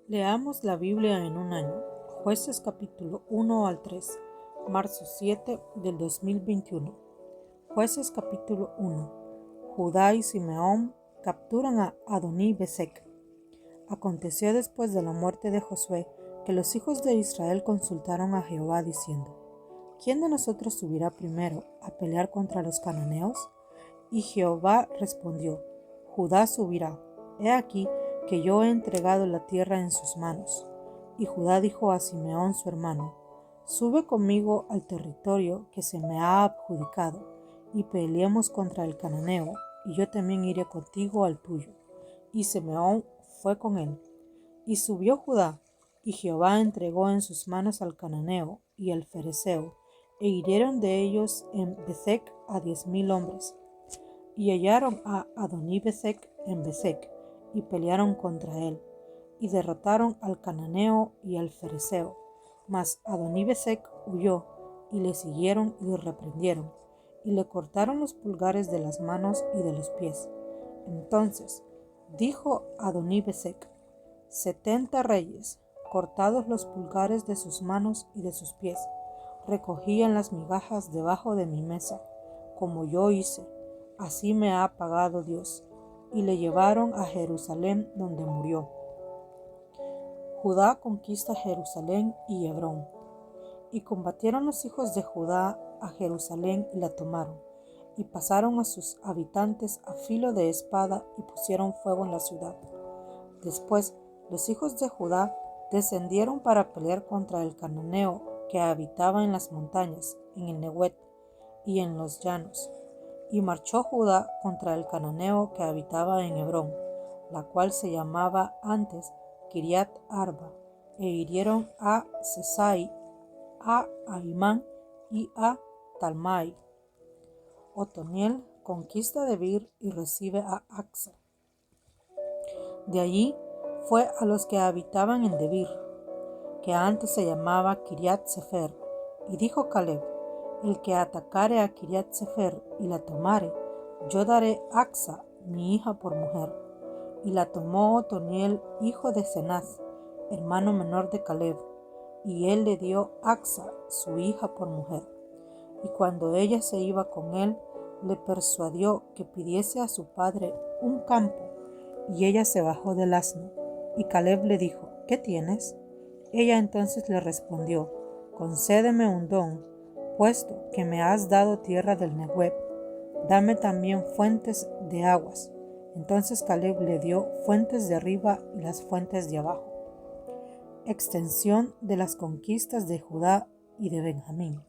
Leamos la Biblia en un año. Jueces capítulo 1 al 3, marzo 7 del 2021. Jueces capítulo 1. Judá y Simeón capturan a Adoní-Besec. Aconteció después de la muerte de Josué que los hijos de Israel consultaron a Jehová diciendo: ¿Quién de nosotros subirá primero a pelear contra los cananeos? Y Jehová respondió: Judá subirá. He aquí que yo he entregado la tierra en sus manos. Y Judá dijo a Simeón su hermano: Sube conmigo al territorio que se me ha adjudicado, y peleemos contra el cananeo, y yo también iré contigo al tuyo. Y Simeón fue con él. Y subió Judá, y Jehová entregó en sus manos al cananeo y al fereceo, e hirieron de ellos en Besec a 10,000 hombres. Y hallaron a Adoní-Besec en Besec, y pelearon contra él, y derrotaron al cananeo y al fereceo. Mas Adoní-Besec huyó, y le siguieron y le reprendieron, y le cortaron los pulgares de las manos y de los pies. Entonces dijo Adoní-Besec: 70 reyes, cortados los pulgares de sus manos y de sus pies, recogían las migajas debajo de mi mesa, como yo hice, así me ha pagado Dios. Y le llevaron a Jerusalén, donde murió. Judá conquista Jerusalén y Hebrón. Y combatieron los hijos de Judá a Jerusalén y la tomaron, y pasaron a sus habitantes a filo de espada y pusieron fuego en la ciudad. Después los hijos de Judá descendieron para pelear contra el cananeo que habitaba en las montañas, en el Neguet y en los llanos. Y marchó Judá contra el cananeo que habitaba en Hebrón, la cual se llamaba antes Kiriat Arba, e hirieron a Sesai, a Ahimán y a Talmai. Otoniel conquista Debir y recibe a Acsa. De allí fue a los que habitaban en Debir, que antes se llamaba Kiriat Sefer, y dijo Caleb: el que atacare a Kiriat Sefer y la tomare, yo daré Acsa, mi hija, por mujer. Y la tomó Otoniel, hijo de Cenaz, hermano menor de Caleb, y él le dio Acsa, su hija, por mujer. Y cuando ella se iba con él, le persuadió que pidiese a su padre un campo, y ella se bajó del asno. Y Caleb le dijo: ¿Qué tienes? Ella entonces le respondió: concédeme un don, puesto que me has dado tierra del Negueb, dame también fuentes de aguas. Entonces Caleb le dio fuentes de arriba y las fuentes de abajo. Extensión de las conquistas de Judá y de Benjamín.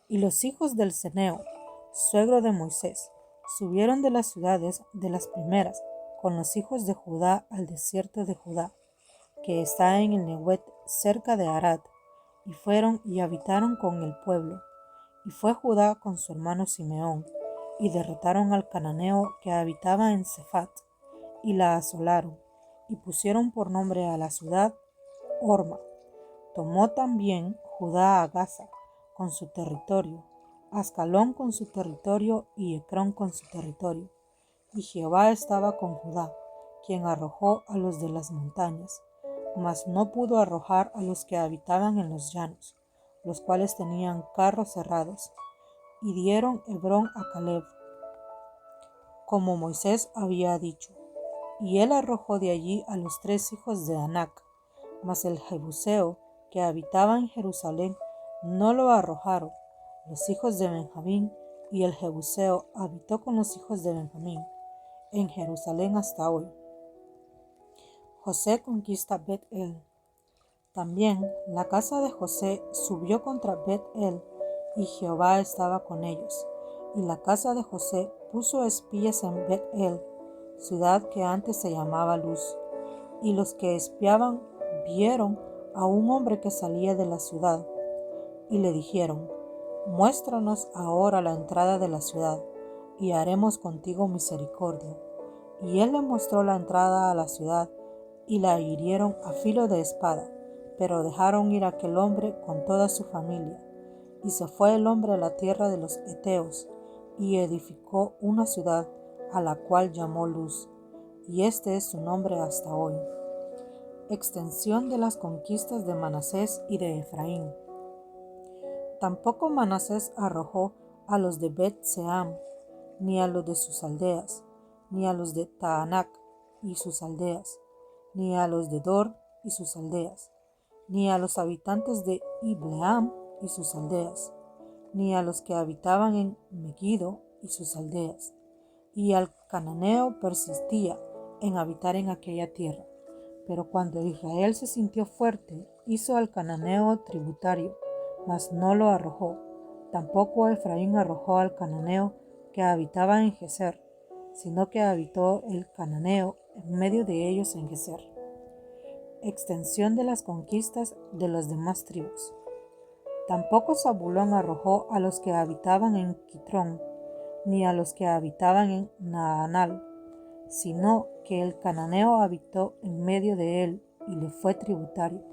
Y los hijos del Ceneo, suegro de Moisés, subieron de las ciudades de las primeras con los hijos de Judá al desierto de Judá, que está en el Neguet cerca de Arad, y fueron y habitaron con el pueblo. Y fue Judá con su hermano Simeón, y derrotaron al cananeo que habitaba en Sefat, y la asolaron, y pusieron por nombre a la ciudad Horma. Tomó también Judá a Gaza con su territorio, Ascalón con su territorio y Ecrón con su territorio. Y Jehová estaba con Judá, quien arrojó a los de las montañas, mas no pudo arrojar a los que habitaban en los llanos, los cuales tenían carros cerrados. Y dieron Hebrón a Caleb, como Moisés había dicho. Y él arrojó de allí a los 3 hijos de Anac, mas el jebuseo que habitaba en Jerusalén no lo arrojaron los hijos de Benjamín, y el jebuseo habitó con los hijos de Benjamín en Jerusalén hasta hoy. José conquista Bet-El. También la casa de José subió contra Bet-El, y Jehová estaba con ellos. Y la casa de José puso espías en Bet-El, ciudad que antes se llamaba Luz. Y los que espiaban vieron a un hombre que salía de la ciudad, y le dijeron: muéstranos ahora la entrada de la ciudad, y haremos contigo misericordia. Y él le mostró la entrada a la ciudad, y la hirieron a filo de espada, pero dejaron ir a aquel hombre con toda su familia. Y se fue el hombre a la tierra de los Heteos, y edificó una ciudad, a la cual llamó Luz, y este es su nombre hasta hoy. Extensión de las conquistas de Manasés y de Efraín. Tampoco Manasés arrojó a los de Bet-Seam, ni a los de sus aldeas, ni a los de Taanac y sus aldeas, ni a los de Dor y sus aldeas, ni a los habitantes de Ibleam y sus aldeas, ni a los que habitaban en Megiddo y sus aldeas. Y al cananeo persistía en habitar en aquella tierra. Pero cuando Israel se sintió fuerte, hizo al cananeo tributario, mas no lo arrojó. Tampoco Efraín arrojó al cananeo que habitaba en Geser, sino que habitó el cananeo en medio de ellos en Geser. Extensión de las conquistas de las demás tribus. Tampoco Zabulón arrojó a los que habitaban en Quitrón, ni a los que habitaban en Naanal, sino que el cananeo habitó en medio de él y le fue tributario.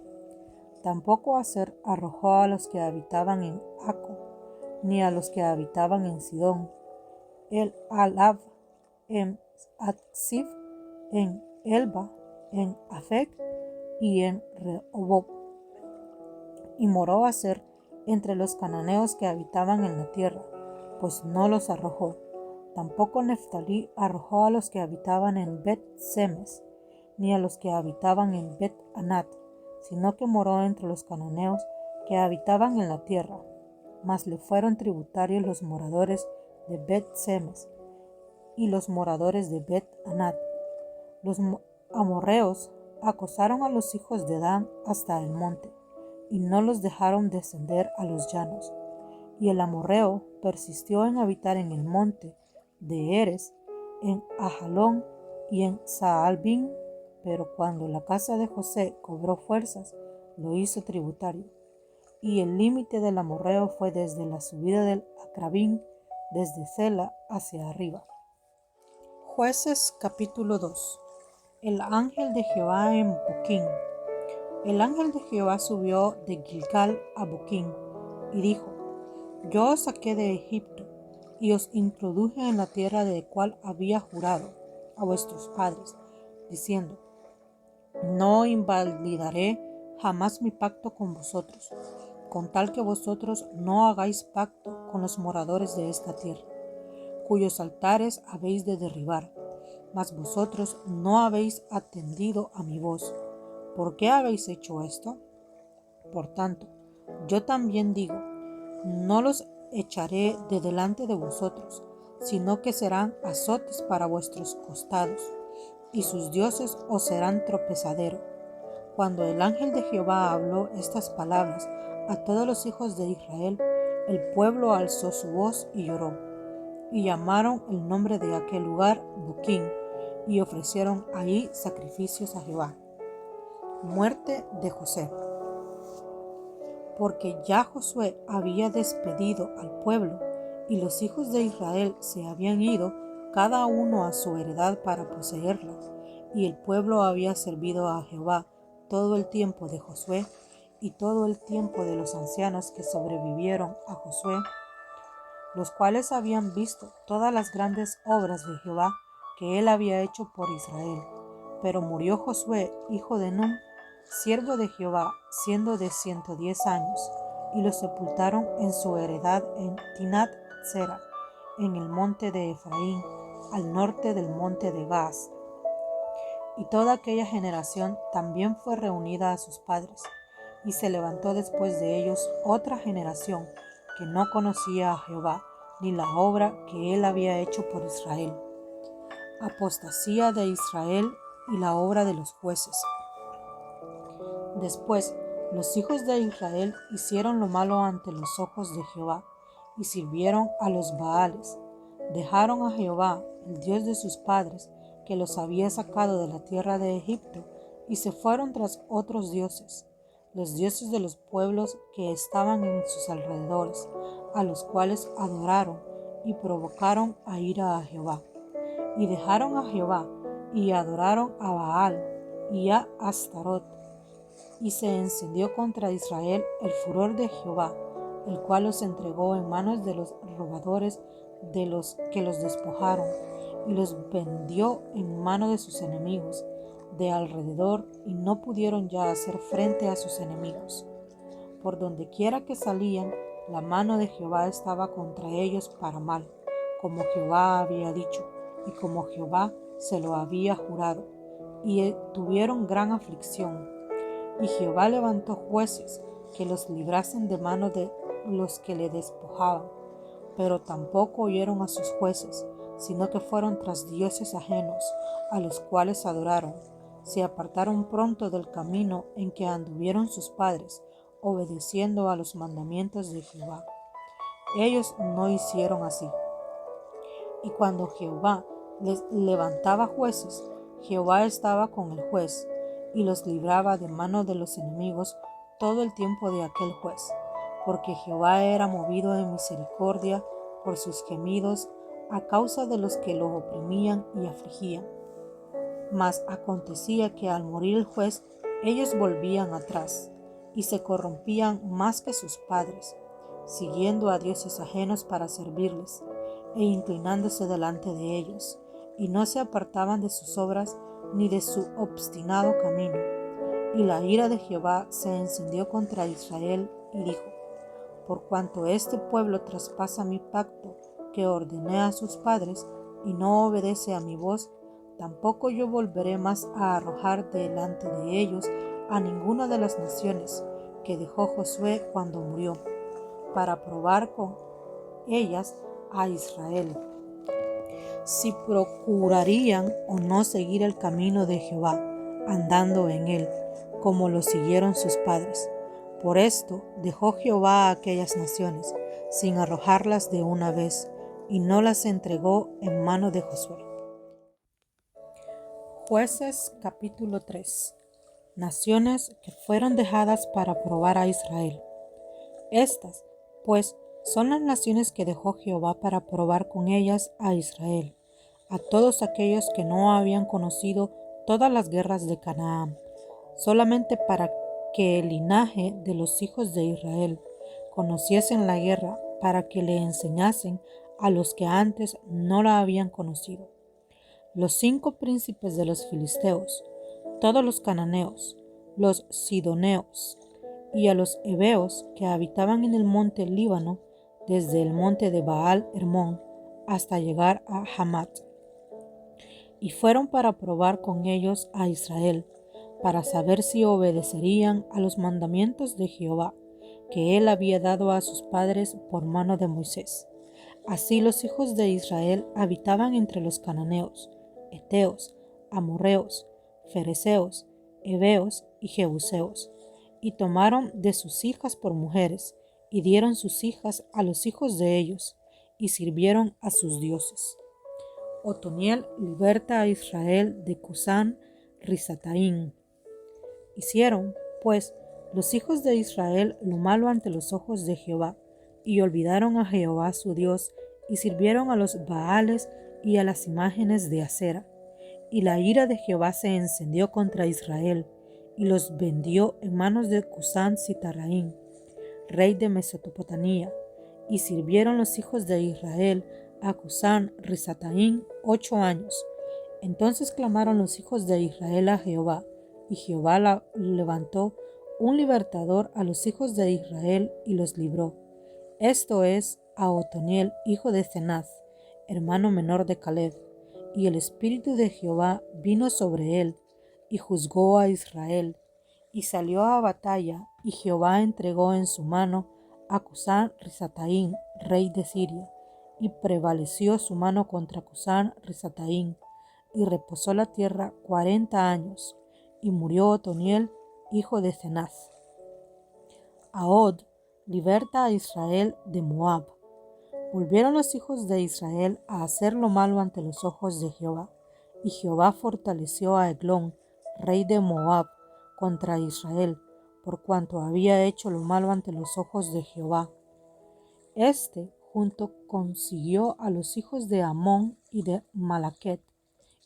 Tampoco Aser arrojó a los que habitaban en Aco, ni a los que habitaban en Sidón, el Alab, en Atzib, en Elba, en Afec y en Rehoboth. Y moró Aser entre los cananeos que habitaban en la tierra, pues no los arrojó. Tampoco Neftalí arrojó a los que habitaban en Bet-Semes, ni a los que habitaban en Bet-Anat, sino que moró entre los cananeos que habitaban en la tierra. Mas le fueron tributarios los moradores de Bet-Semes y los moradores de Bet-Anat. Los amorreos acosaron a los hijos de Dan hasta el monte, y no los dejaron descender a los llanos. Y el amorreo persistió en habitar en el monte de Eres, en Ajalón y en Saalbín, pero cuando la casa de José cobró fuerzas, lo hizo tributario. Y el límite del amorreo fue desde la subida del Acrabín, desde Sela hacia arriba. Jueces capítulo 2. El ángel de Jehová en Boquín. El ángel de Jehová subió de Gilgal a Boquín y dijo: Yo os saqué de Egipto y os introduje en la tierra de la cual había jurado a vuestros padres, diciendo: No invalidaré jamás mi pacto con vosotros, con tal que vosotros no hagáis pacto con los moradores de esta tierra, cuyos altares habéis de derribar, mas vosotros no habéis atendido a mi voz. ¿Por qué habéis hecho esto? Por tanto, yo también digo: no los echaré de delante de vosotros, sino que serán azotes para vuestros costados, y sus dioses os serán tropezadero. Cuando el ángel de Jehová habló estas palabras a todos los hijos de Israel, el pueblo alzó su voz y lloró, y llamaron el nombre de aquel lugar Boquín, y ofrecieron ahí sacrificios a Jehová. Muerte de José. Porque ya Josué había despedido al pueblo, y los hijos de Israel se habían ido cada uno a su heredad para poseerla, y el pueblo había servido a Jehová todo el tiempo de Josué y todo el tiempo de los ancianos que sobrevivieron a Josué, los cuales habían visto todas las grandes obras de Jehová que él había hecho por Israel. Pero murió Josué, hijo de Nun, siervo de Jehová, siendo de 110 años, y lo sepultaron en su heredad en Timnat-Sera, en el monte de Efraín, al norte del monte de Gaas. Y toda aquella generación también fue reunida a sus padres, y se levantó después de ellos otra generación que no conocía a Jehová, ni la obra que él había hecho por Israel. Apostasía de Israel y la obra de los jueces. Después, los hijos de Israel hicieron lo malo ante los ojos de Jehová, y sirvieron a los Baales. Dejaron a Jehová, el Dios de sus padres, que los había sacado de la tierra de Egipto, y se fueron tras otros dioses, los dioses de los pueblos que estaban en sus alrededores, a los cuales adoraron y provocaron a ira a Jehová. Y dejaron a Jehová, y adoraron a Baal y a Astarot. Y se encendió contra Israel el furor de Jehová, el cual los entregó en manos de los robadores de los que los despojaron, y los vendió en mano de sus enemigos, de alrededor y no pudieron ya hacer frente a sus enemigos. Por donde quiera que salían, la mano de Jehová estaba contra ellos para mal, como Jehová había dicho, y como Jehová se lo había jurado, y tuvieron gran aflicción. Y Jehová levantó jueces que los librasen de mano de los que le despojaban, pero tampoco oyeron a sus jueces, sino que fueron tras dioses ajenos, a los cuales adoraron. Se apartaron pronto del camino en que anduvieron sus padres, obedeciendo a los mandamientos de Jehová. Ellos no hicieron así. Y cuando Jehová les levantaba jueces, Jehová estaba con el juez, y los libraba de mano de los enemigos todo el tiempo de aquel juez, porque Jehová era movido en misericordia por sus gemidos a causa de los que lo oprimían y afligían. Mas acontecía que al morir el juez, ellos volvían atrás, y se corrompían más que sus padres, siguiendo a dioses ajenos para servirles, e inclinándose delante de ellos, y no se apartaban de sus obras ni de su obstinado camino. Y la ira de Jehová se encendió contra Israel, y dijo: por cuanto este pueblo traspasa mi pacto que ordené a sus padres, y no obedece a mi voz, tampoco yo volveré más a arrojar delante de ellos a ninguna de las naciones que dejó Josué cuando murió, para probar con ellas a Israel, si procurarían o no seguir el camino de Jehová, andando en él, como lo siguieron sus padres. Por esto dejó Jehová a aquellas naciones, sin arrojarlas de una vez, y no las entregó en mano de Josué. Jueces capítulo 3. Naciones que fueron dejadas para probar a Israel. Estas, pues, son las naciones que dejó Jehová para probar con ellas a Israel, a todos aquellos que no habían conocido todas las guerras de Canaán, solamente para que el linaje de los hijos de Israel conociesen la guerra, para que le enseñasen a los que antes no la habían conocido. Los 5 príncipes de los filisteos, todos los cananeos, los sidoneos, y a los heveos que habitaban en el monte Líbano, desde el monte de Baal Hermón hasta llegar a Hamat. Y fueron para probar con ellos a Israel, para saber si obedecerían a los mandamientos de Jehová, que él había dado a sus padres por mano de Moisés. Así los hijos de Israel habitaban entre los cananeos, heteos, amorreos, fereceos, heveos y jebuseos, y tomaron de sus hijas por mujeres, y dieron sus hijas a los hijos de ellos, y sirvieron a sus dioses. Otoniel liberta a Israel de Cusán Risataín. Hicieron, pues, los hijos de Israel lo malo ante los ojos de Jehová, y olvidaron a Jehová su Dios, y sirvieron a los Baales y a las imágenes de acera. Y la ira de Jehová se encendió contra Israel, y los vendió en manos de Cusán Sitarraín, rey de Mesopotamia, y sirvieron los hijos de Israel a Cusán Risataín 8 años. Entonces clamaron los hijos de Israel a Jehová, y Jehová levantó un libertador a los hijos de Israel y los libró. Esto es a Otoniel, hijo de Cenaz, hermano menor de Caleb. Y el espíritu de Jehová vino sobre él, y juzgó a Israel, y salió a batalla, y Jehová entregó en su mano a Cusán Risataín, rey de Siria, y prevaleció su mano contra Cusán Risataín, y reposó la tierra 40 años, y murió Otoniel, hijo de Cenaz. Ahod liberta a Israel de Moab. Volvieron los hijos de Israel a hacer lo malo ante los ojos de Jehová, y Jehová fortaleció a Eglón, rey de Moab, contra Israel, por cuanto había hecho lo malo ante los ojos de Jehová. Este junto consiguió a los hijos de Amón y de Malaquet,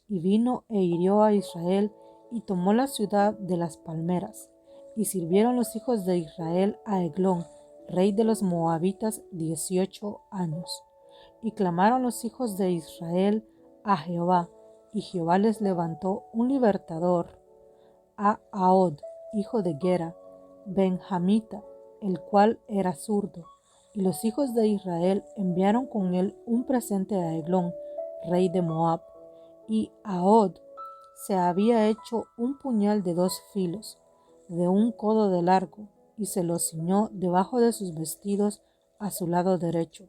y vino e hirió a Israel, y tomó la ciudad de las palmeras, y sirvieron los hijos de Israel a Eglón, rey de los moabitas, 18 años. Y clamaron los hijos de Israel a Jehová, y Jehová les levantó un libertador, a Ahod, hijo de Gera, benjamita, el cual era zurdo. Y los hijos de Israel enviaron con él un presente a Eglón, rey de Moab. Y Ahod se había hecho un puñal de 2 filos, de 1 codo de largo, y se lo ciñó debajo de sus vestidos a su lado derecho.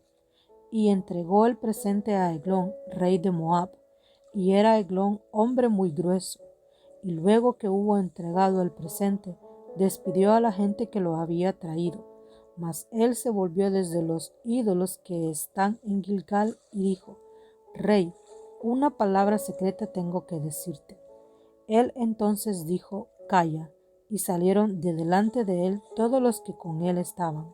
Y entregó el presente a Eglón, rey de Moab, y era Eglón hombre muy grueso. Y luego que hubo entregado el presente, despidió a la gente que lo había traído. Mas él se volvió desde los ídolos que están en Gilgal y dijo: Rey, una palabra secreta tengo que decirte. Él entonces dijo: Calla. Y salieron de delante de él todos los que con él estaban.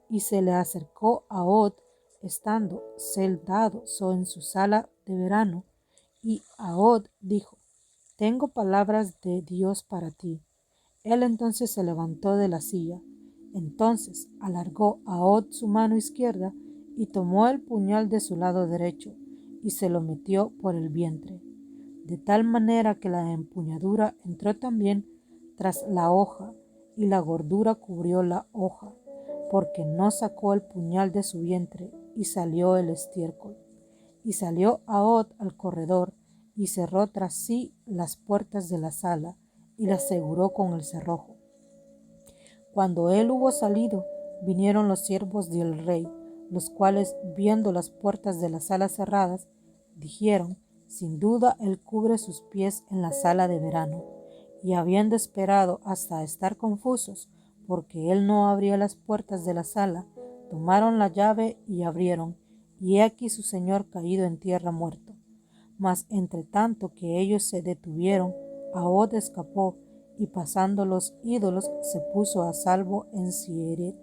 Y se le acercó a Ahod, estando sentado en su sala de verano. Y Ahod dijo: Tengo palabras de Dios para ti. Él entonces se levantó de la silla. Entonces alargó Ahod su mano izquierda y tomó el puñal de su lado derecho y se lo metió por el vientre, de tal manera que la empuñadura entró también tras la hoja y la gordura cubrió la hoja, porque no sacó el puñal de su vientre, y salió el estiércol. Y salió Ahod al corredor y cerró tras sí las puertas de la sala y las aseguró con el cerrojo. Cuando él hubo salido, vinieron los siervos del rey, los cuales, viendo las puertas de la sala cerradas, dijeron: Sin duda él cubre sus pies en la sala de verano. Y habiendo esperado hasta estar confusos, porque él no abría las puertas de la sala, tomaron la llave y abrieron, y he aquí su señor caído en tierra muerto. Mas entre tanto que ellos se detuvieron, Ahod escapó, y pasando los ídolos se puso a salvo en Sieret.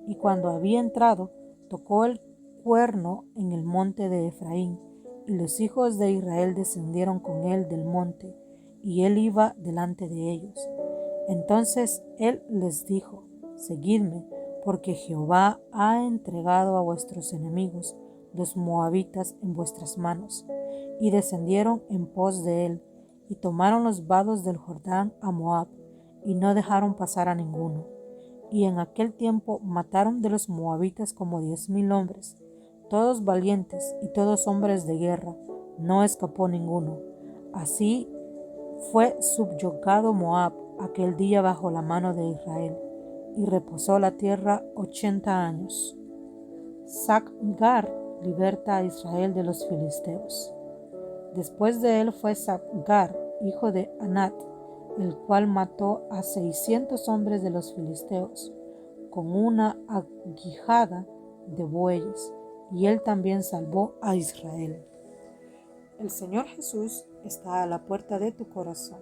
Y cuando había entrado, tocó el cuerno en el monte de Efraín, y los hijos de Israel descendieron con él del monte, y él iba delante de ellos. Entonces él les dijo: Seguidme, porque Jehová ha entregado a vuestros enemigos, los moabitas, en vuestras manos. Y descendieron en pos de él, y tomaron los vados del Jordán a Moab, y no dejaron pasar a ninguno. Y en aquel tiempo mataron de los moabitas como 10,000 hombres, todos valientes y todos hombres de guerra, no escapó ninguno. Así fue subyugado Moab aquel día bajo la mano de Israel, y reposó la tierra 80 años. Sacgar liberta a Israel de los filisteos. Después de él fue Sacgar, hijo de Anat, el cual mató a 600 hombres de los filisteos con una aguijada de bueyes, y él también salvó a Israel. El Señor Jesús está a la puerta de tu corazón.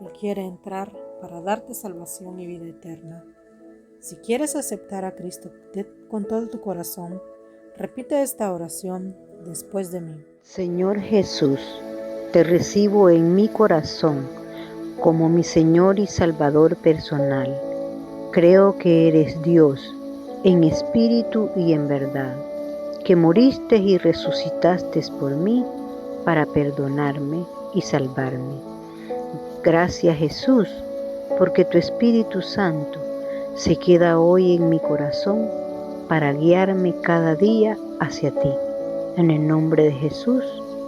Él quiere entrar para darte salvación y vida eterna. Si quieres aceptar a Cristo con todo tu corazón, repite esta oración después de mí. Señor Jesús, te recibo en mi corazón como mi Señor y Salvador personal. Creo que eres Dios en espíritu y en verdad, que moriste y resucitaste por mí para perdonarme y salvarme. Gracias Jesús, porque tu Espíritu Santo se queda hoy en mi corazón para guiarme cada día hacia ti. En el nombre de Jesús,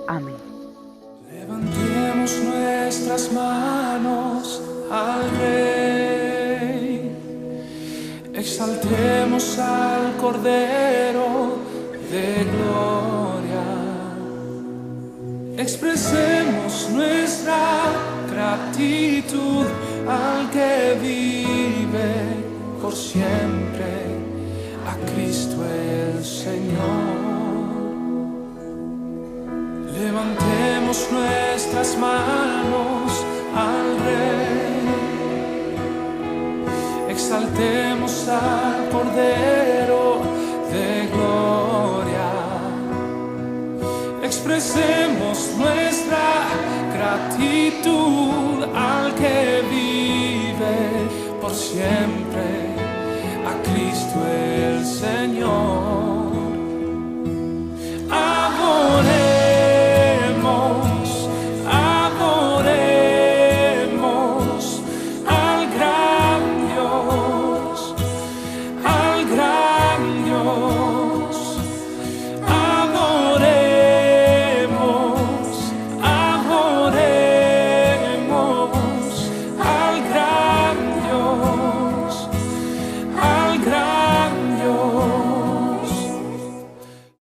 amén. Levantemos nuestras manos al Rey, exaltemos al Cordero de gloria, expresemos nuestra gratitud al que vive por siempre, a Cristo el Señor. Levantemos nuestras manos al Rey, exaltemos al Cordero de gloria, expresemos nuestra gratitud al que vive por siempre, a Cristo el Señor.